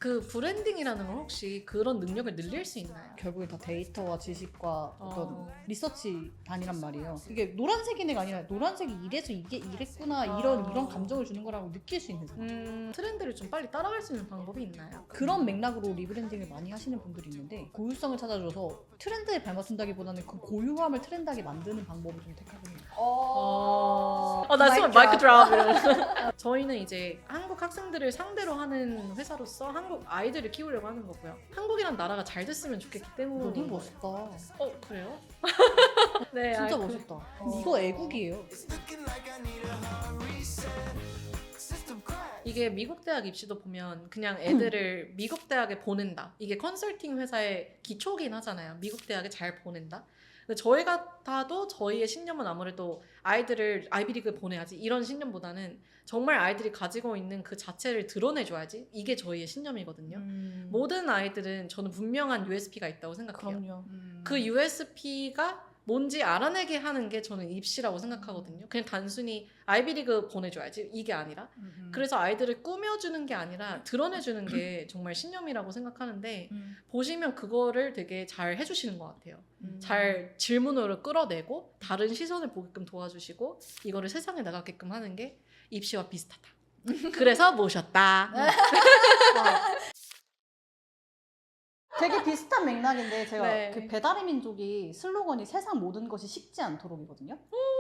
그 브랜딩이라는 건 혹시 그런 능력을 늘릴 수 있나요? 결국에 다 데이터와 지식과 어떤 어. 리서치 단이란 말이에요. 이게 노란색인 애가 아니라 노란색이 이래서 이게 이랬구나 아. 이런 감정을 주는 거라고 느낄 수 있는 사람. 트렌드를 좀 빨리 따라갈 수 있는 방법이 있나요? 그런 맥락으로 리브랜딩을 많이 하시는 분들이 있는데 고유성을 찾아줘서 트렌드에 발맞춘다기보다는 그 고유함을 트렌드하게 만드는 방법을 좀 택하고 있는 거예요. 나 지금 마이크 드랍. 저희는 이제 한국 학생들을 상대로 하는 회사로서 한국 아이들을 키우려고 하는 거고요. 한국이란 나라가 잘 됐으면 좋겠기 때문에. 너무 멋있다. 그래요? 네, 진짜 아이고. 멋있다. 이거 애국이에요. 이게 미국 대학 입시도 보면 그냥 애들을 미국 대학에 보낸다. 이게 컨설팅 회사의 기초긴 하잖아요. 미국 대학에 잘 보낸다. 근데 저희 같아도 저희의 신념은 아무래도 아이들을 아이비리그에 보내야지 이런 신념보다는 정말 아이들이 가지고 있는 그 자체를 드러내줘야지 이게 저희의 신념이거든요. 모든 아이들은 저는 분명한 USP가 있다고 생각해요. 그럼요. 그 USP가 뭔지 알아내게 하는 게 저는 입시라고 생각하거든요. 그냥 단순히 아이비리그 보내줘야지 이게 아니라 그래서 아이들을 꾸며주는 게 아니라 드러내주는 게 정말 신념이라고 생각하는데 보시면 그거를 되게 잘 해주시는 것 같아요. 잘 질문으로 끌어내고 다른 시선을 보게끔 도와주시고 이거를 세상에 나가게끔 하는 게 입시와 비슷하다. 그래서 모셨다. 되게 비슷한 맥락인데 제가 네. 그 배달의 민족이 슬로건이 세상 모든 것이 식지 않도록이거든요.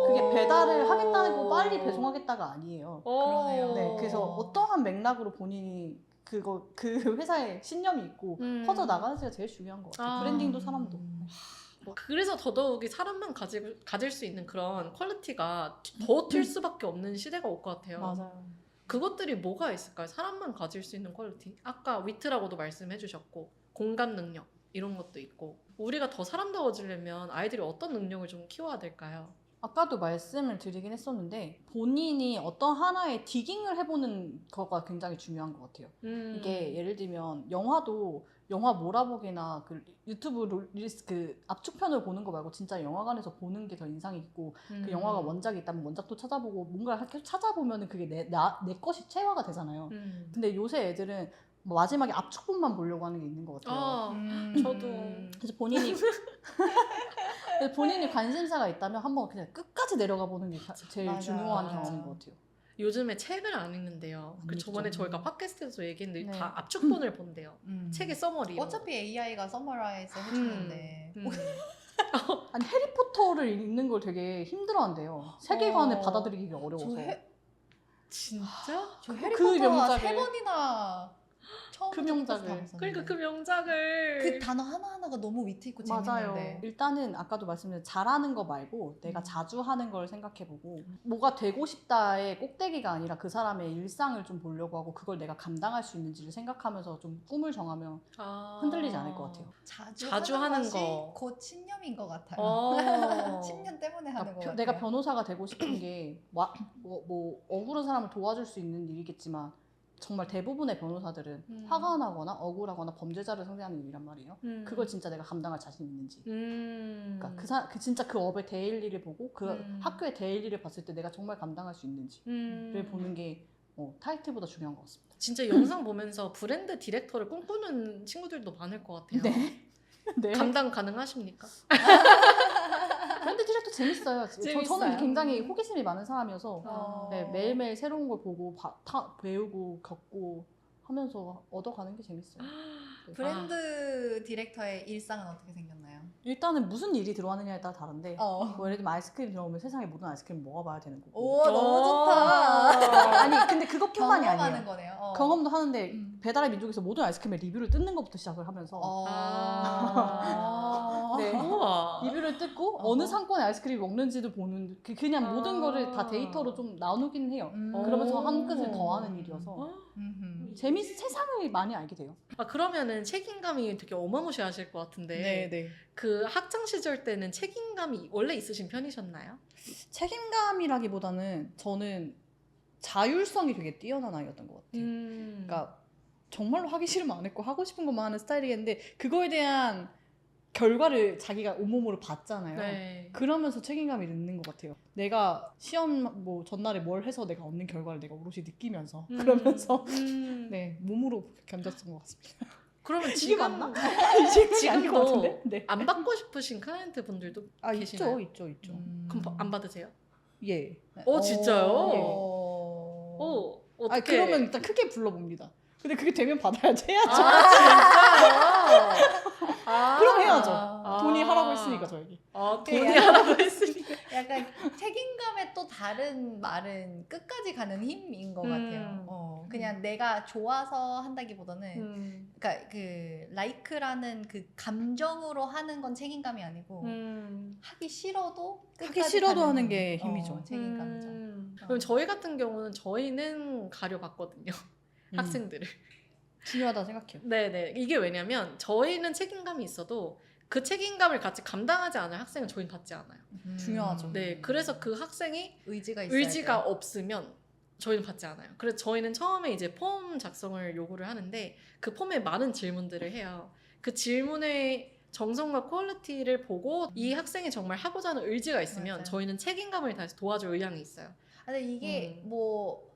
그게 배달을 하겠다고 빨리 배송하겠다가 아니에요. 그러네요. 네, 그래서 어떠한 맥락으로 본인이 그 회사에 신념이 있고 퍼져 나가는지가 제일 중요한 것 같아요. 브랜딩도 사람도. 그래서 더더욱이 사람만 가질 수 있는 그런 퀄리티가 더 튈 수밖에 없는 시대가 올 것 같아요. 맞아요. 그것들이 뭐가 있을까요? 사람만 가질 수 있는 퀄리티. 아까 위트라고도 말씀해 주셨고 공감 능력 이런 것도 있고 우리가 더 사람다워지려면 아이들이 어떤 능력을 좀 키워야 될까요? 아까도 말씀을 드리긴 했었는데 본인이 어떤 하나의 디깅을 해보는 거가 굉장히 중요한 것 같아요. 이게 예를 들면 영화 몰아보기나 그 유튜브 릴스 그 압축편을 보는 거 말고 진짜 영화관에서 보는 게 더 인상이 있고 그 영화가 원작이 있다면 원작도 찾아보고 뭔가를 계속 찾아보면 그게 내 것이 체화가 되잖아요. 근데 요새 애들은 마지막에 압축본만 보려고 하는 게 있는 것 같아요. 저도 그래서 본인이 관심사가 있다면 한번 그냥 끝까지 내려가 보는 게 제일 맞아요. 중요한 맞아요. 경험인 것 같아요. 요즘에 책을 안 읽는데요. 안 그 저번에 읽죠. 저희가 팟캐스트에서 얘기했는데 네. 다 압축본을 본대요. 책의 서머리. 어차피 AI가 서머라이즈 해주는데 아니 해리포터를 읽는 걸 되게 힘들어한대요. 세계관을 받아들이기가 어려워서. 진짜? 저 그 해리포터가 명작을- 3번이나 처음부터 그 명작을. 끝까지 다 봤었는데. 그러니까 그 명작을 그 단어 하나하나가 너무 위트 있고 맞아요. 재밌는데 일단은 아까도 말씀드린 잘하는 거 말고 내가 음. 자주 하는 걸 생각해보고 뭐가 되고 싶다의 꼭대기가 아니라 그 사람의 일상을 좀 보려고 하고 그걸 내가 감당할 수 있는지를 생각하면서 좀 꿈을 정하면 흔들리지 않을 것 같아요. 자주 하는 것이 거. 곧 신념인 것 같아요. 어. 10년 때문에 하는 것 그러니까 같아요. 내가 변호사가 되고 싶은 게 뭐 억울한 사람을 도와줄 수 있는 일이겠지만 정말 대부분의 변호사들은 화가 나거나 억울하거나 범죄자를 상대하는 일이란 말이에요. 그걸 진짜 내가 감당할 자신 있는지. 그러니까 진짜 그 업의 데일리를 보고 그 학교의 데일리를 봤을 때 내가 정말 감당할 수 있는지를 보는 게 타이틀보다 중요한 것 같습니다. 진짜 영상 보면서 브랜드 디렉터를 꿈꾸는 친구들도 많을 것 같아요. 네. 감당 가능하십니까? 브랜드 디렉터 재밌어요. 재밌어요. 저는 굉장히 호기심이 많은 사람이어서 어. 네, 매일매일 새로운 걸 보고 배우고 겪고 하면서 얻어가는 게 재밌어요. 네. 브랜드 디렉터의 일상은 어떻게 생겼나요? 일단은 무슨 일이 들어가느냐에 따라 다른데 어. 뭐 예를 들면 아이스크림 들어오면 세상의 모든 아이스크림 먹어봐야 되는 거고 오 너무 좋다. 아니 근데 그것뿐만이 경험하는 아니에요. 거네요. 어. 경험도 하는데 배달의 민족에서 모든 아이스크림의 리뷰를 뜯는 것부터 시작을 하면서 네. 우와. 리뷰를 뜯고 어허. 어느 상권의 아이스크림이 먹는지도 보는 그냥 모든 거를 다 데이터로 좀 나누긴 해요. 그러면서 한 끗을 더하는 일이어서 세상을 많이 알게 돼요. 그러면은 책임감이 되게 어마무시하실 것 같은데 네. 그 학창 시절 때는 책임감이 원래 있으신 편이셨나요? 책임감이라기보다는 저는 자율성이 되게 뛰어난 아이였던 것 같아요. 그러니까 정말로 하기 싫으면 안 했고 하고 싶은 것만 하는 스타일이었는데 그거에 대한 결과를 자기가 온몸으로 봤잖아요. 네. 그러면서 책임감이 느는 것 같아요. 내가 시험 뭐 전날에 뭘 해서 내가 얻는 결과를 내가 오롯이 느끼면서 그러면서 네 몸으로 견뎠던 것 같습니다. 그러면 이게 지금 맞나? 이게 아닌 것 지금도 같은데? 네. 안 받고 싶으신 클라이언트 분들도 아 계시나요? 있죠. 그럼 안 받으세요? 예. 진짜요? 오. 어떻게? 아 그러면 일단 크게 불러봅니다. 근데 그게 되면 받아야지 해야죠. 진짜요? 그럼 해야죠. 아. 돈이 하라고 했으니까 저에게. 돈이 하라고 했으니까. 약간 책임감의 또 다른 말은 끝까지 가는 힘인 것 같아요. 그냥 내가 좋아서 한다기보다는 그러니까 그 라이크라는 그 감정으로 하는 건 책임감이 아니고 하기 싫어도 끝까지 하기 싫어도 가는 하는 힘. 게 힘이죠. 책임감이죠. 그럼 저희 같은 경우는 저희는 가려봤거든요. 학생들을. 중요하다 생각해요. 네네. 이게 왜냐면 저희는 책임감이 있어도 그 책임감을 같이 감당하지 않을 학생은 저희는 받지 않아요. 중요하죠. 네. 그래서 그 학생이 의지가 있어야 의지가 돼요. 없으면 저희는 받지 않아요. 그래서 저희는 처음에 이제 폼 작성을 요구를 하는데 그 폼에 많은 질문들을 해요. 그 질문의 정성과 퀄리티를 보고 이 학생이 정말 하고자 하는 의지가 있으면 맞아요. 저희는 책임감을 다해서 도와줄 의향이 있어요. 근데 이게 뭐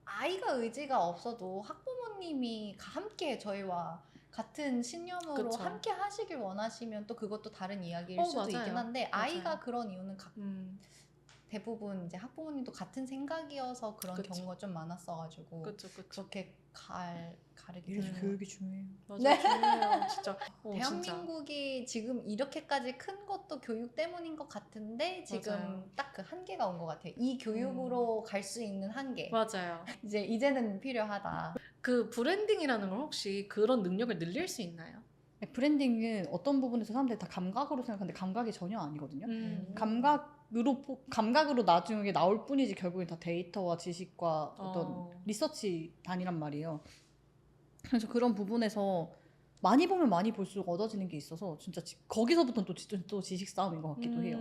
아이가 의지가 없어도 학부모님이 함께 저희와 같은 신념으로 그쵸. 함께 하시길 원하시면 또 그것도 다른 이야기일 수도 맞아요. 있긴 한데 맞아요. 아이가 그런 이유는 음, 대부분 이제 학부모님도 같은 생각이어서 그런 그쵸. 경우가 좀 많았어가지고 그쵸. 그렇게 가르기 이래서 음. 교육이 중요해요. 맞아요. 네. 중요해요. 진짜. 진짜. 대한민국이 지금 이렇게까지 큰 것도 교육 때문인 것 같은데 지금 맞아요. 딱 그 한계가 온 것 같아요. 이 교육으로 갈 수 있는 한계. 맞아요. 이제는 필요하다. 그 브랜딩이라는 걸 혹시 그런 능력을 늘릴 수 있나요? 브랜딩은 어떤 부분에서 사람들이 다 감각으로 생각하는데 감각이 전혀 아니거든요. 감각으로 나중에 나올 뿐이지 결국엔 다 데이터와 지식과 어떤 리서치 단이란 말이에요. 그래서 그런 부분에서 많이 보면 많이 볼수록 얻어지는 게 있어서 진짜 거기서부터 또 지식 싸움인 것 같기도 해요.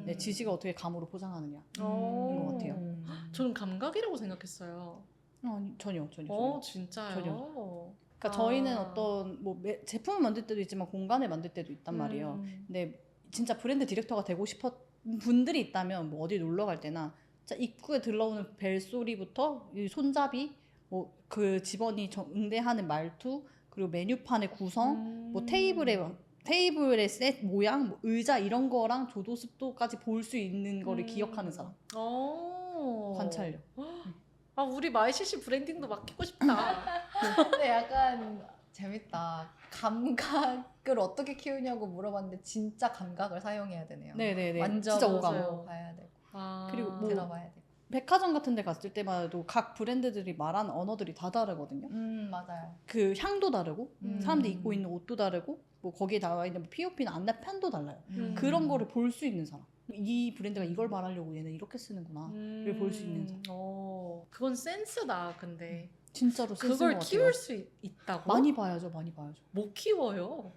네, 지식을 어떻게 감으로 포장하느냐. 것 같아요. 저는 감각이라고 생각했어요. 아니, 전혀. 진짜요? 전혀. 그러니까 저희는 어떤 뭐 제품을 만들 때도 있지만 공간을 만들 때도 있단 말이에요. 근데 진짜 브랜드 디렉터가 되고 싶은 분들이 있다면 뭐 어디 놀러 갈 때나 진짜 입구에 들러오는 벨소리부터 이 손잡이, 뭐 그 직원이 응대하는 말투, 그리고 메뉴판의 구성, 뭐 테이블의 셋 모양, 뭐 의자 이런 거랑 조도 습도까지 볼 수 있는 거를 기억하는 사람. 관찰력. 우리 마이CC 브랜딩도 맡기고 싶다. 근데 약간 재밌다. 감각을 어떻게 키우냐고 물어봤는데 진짜 감각을 사용해야 되네요. 네네네. 완전 진짜 맞아요. 오감. 봐야 되고 그리고 뭐 들어봐야 되고. 백화점 같은 데 갔을 때마다도 각 브랜드들이 말하는 언어들이 다 다르거든요. 맞아요. 그 향도 다르고 사람들이 입고 음. 있는 옷도 다르고 뭐 거기에 나와 있는 POP나 안내판도 달라요. 음. 그런 거를 볼 수 있는 사람. 이 브랜드가 이걸 말하려고 얘는 이렇게 쓰는구나. 를 볼 수 있는 사람. 그건 센스다. 근데 진짜로 센스인 그걸 것 같아요. 키울 수 있다고? 많이 봐야죠. 못 키워요.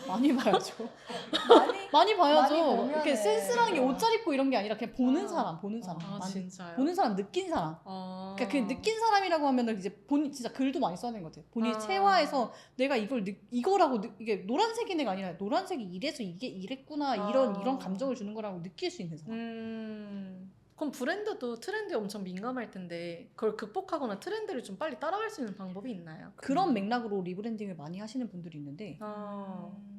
많이 봐야죠. 많이 많이 봐야죠. 많이 보면은. 이렇게 센스라는 게 옷 잘 입고 이런 게 아니라 그냥 보는 아. 사람. 진짜요? 보는 사람, 느낀 사람. 그러니까 그 느낀 사람이라고 하면은 이제 본인 진짜 글도 많이 써야 되는 것 같아요. 본인이 체화해서 내가 이거라고 이게 노란색인 애가 아니라 노란색이 이래서 이게 이랬구나 이런 감정을 주는 거라고 느낄 수 있는 사람. 그럼 브랜드도 트렌드에 엄청 민감할 텐데 그걸 극복하거나 트렌드를 좀 빨리 따라갈 수 있는 방법이 있나요? 그런 맥락으로 리브랜딩을 많이 하시는 분들이 있는데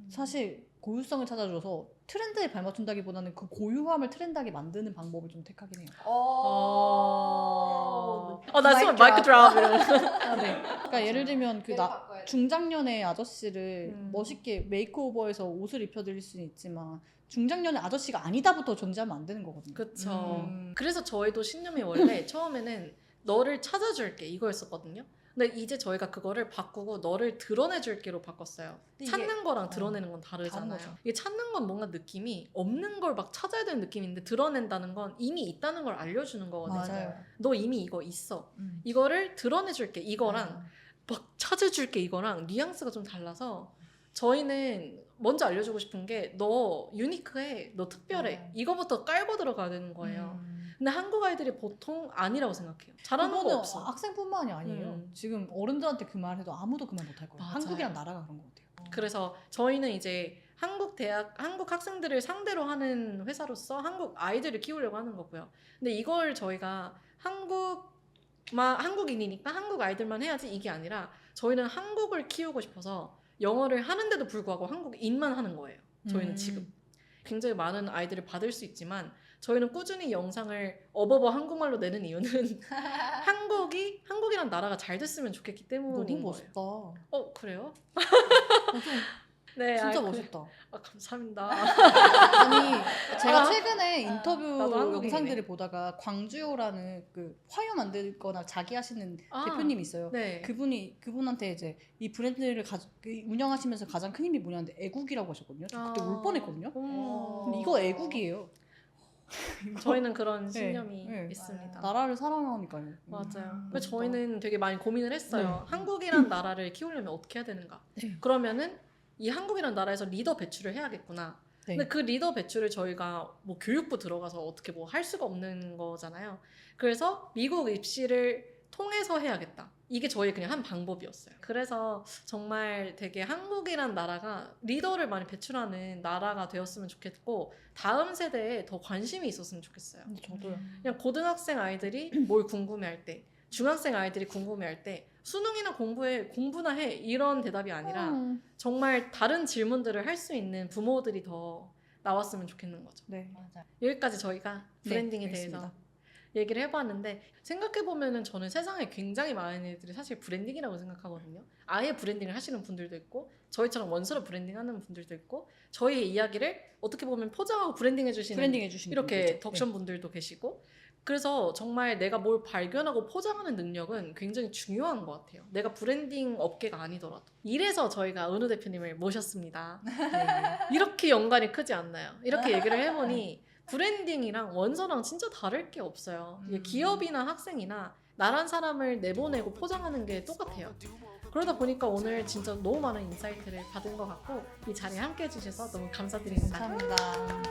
사실 고유성을 찾아줘서 트렌드에 발맞춘다기보다는 그 고유함을 트렌드하게 만드는 방법을 좀 택하긴 해요. 나 지금 마이크 드랍. 네. 그러니까 예를 들면 그 중장년의 아저씨를 멋있게 메이크오버해서 옷을 입혀드릴 수는 있지만 중장년의 아저씨가 아니다부터 존재하면 안 되는 거거든요. 그쵸. 그래서 저희도 신념이 원래 처음에는 너를 찾아줄게 이거였었거든요. 근데 이제 저희가 그거를 바꾸고 너를 드러내줄게로 바꿨어요. 찾는 거랑 드러내는 건 다르잖아요. 이게 찾는 건 뭔가 느낌이 없는 걸 막 찾아야 되는 느낌인데 드러낸다는 건 이미 있다는 걸 알려주는 거거든요. 맞아요. 너 이미 이거 있어. 이거를 드러내줄게 이거랑 막 찾아줄게 이거랑 뉘앙스가 좀 달라서 저희는 먼저 알려주고 싶은 게 너 유니크해, 너 특별해 이거부터 깔고 들어가야 되는 거예요. 근데 한국 아이들이 보통 아니라고 생각해요. 잘하는 거 없어. 학생뿐만이 아니에요. 지금 어른들한테 그 말 해도 아무도 그 말 못할 거예요. 맞아요. 한국이란 나라가 그런 것 같아요. 그래서 저희는 이제 한국 대학, 한국 학생들을 상대로 하는 회사로서 한국 아이들을 키우려고 하는 거고요. 근데 이걸 저희가 한국인이니까 한국 아이들만 해야지 이게 아니라 저희는 한국을 키우고 싶어서 영어를 하는데도 불구하고 한국인만 하는 거예요. 저희는 지금 굉장히 많은 아이들을 받을 수 있지만 저희는 꾸준히 영상을 어버버 한국말로 내는 이유는 한국이란 나라가 잘 됐으면 좋겠기 때문인 너무 거예요. 멋있다. 그래요? 좀 네, 진짜 멋있다. 감사합니다. 아니 제가 최근에 나도 인터뷰 한국인이네. 영상들을 보다가 광주요라는 그 화요 만들거나 자기 하시는 대표님이 있어요. 네. 그분한테 이제 이 브랜드를 운영하시면서 가장 큰 힘이 뭐냐는데 애국이라고 하셨거든요. 저 그때 울 뻔했거든요. 근데 이거 애국이에요. 저희는 그런 네, 신념이 네. 있습니다. 나라를 사랑하니까요. 맞아요. 멋있다. 그래서 저희는 되게 많이 고민을 했어요. 네. 한국이란 나라를 키우려면 어떻게 해야 되는가? 네. 그러면은 이 한국이란 나라에서 리더 배출을 해야겠구나. 네. 근데 그 리더 배출을 저희가 뭐 교육부 들어가서 어떻게 뭐 할 수가 없는 거잖아요. 그래서 미국 입시를 통해서 해야겠다. 이게 저희 그냥 한 방법이었어요. 그래서 정말 되게 한국이란 나라가 리더를 많이 배출하는 나라가 되었으면 좋겠고 다음 세대에 더 관심이 있었으면 좋겠어요. 저도요. 그냥 고등학생 아이들이 뭘 궁금해할 때, 중학생 아이들이 궁금해할 때 수능이나 공부나 해 이런 대답이 아니라 정말 다른 질문들을 할 수 있는 부모들이 더 나왔으면 좋겠는 거죠. 네. 맞아. 여기까지 저희가 브랜딩에 네, 대해서 알겠습니다. 얘기를 해봤는데 생각해보면은 저는 세상에 굉장히 많은 애들이 사실 브랜딩이라고 생각하거든요. 아예 브랜딩을 하시는 분들도 있고 저희처럼 원서로 브랜딩하는 분들도 있고 저희의 이야기를 어떻게 보면 포장하고 브랜딩해주시는 브랜딩 해주시는 이렇게 분들이죠. 덕션 분들도 계시고 그래서 정말 내가 뭘 발견하고 포장하는 능력은 굉장히 중요한 것 같아요. 내가 브랜딩 업계가 아니더라도. 이래서 저희가 은우 대표님을 모셨습니다. 네. 이렇게 연관이 크지 않나요? 이렇게 얘기를 해보니 브랜딩이랑 원서랑 진짜 다를 게 없어요. 이게 기업이나 학생이나 나란 사람을 내보내고 포장하는 게 똑같아요. 그러다 보니까 오늘 진짜 너무 많은 인사이트를 받은 것 같고 이 자리에 함께 해주셔서 너무 감사드립니다. 감사합니다.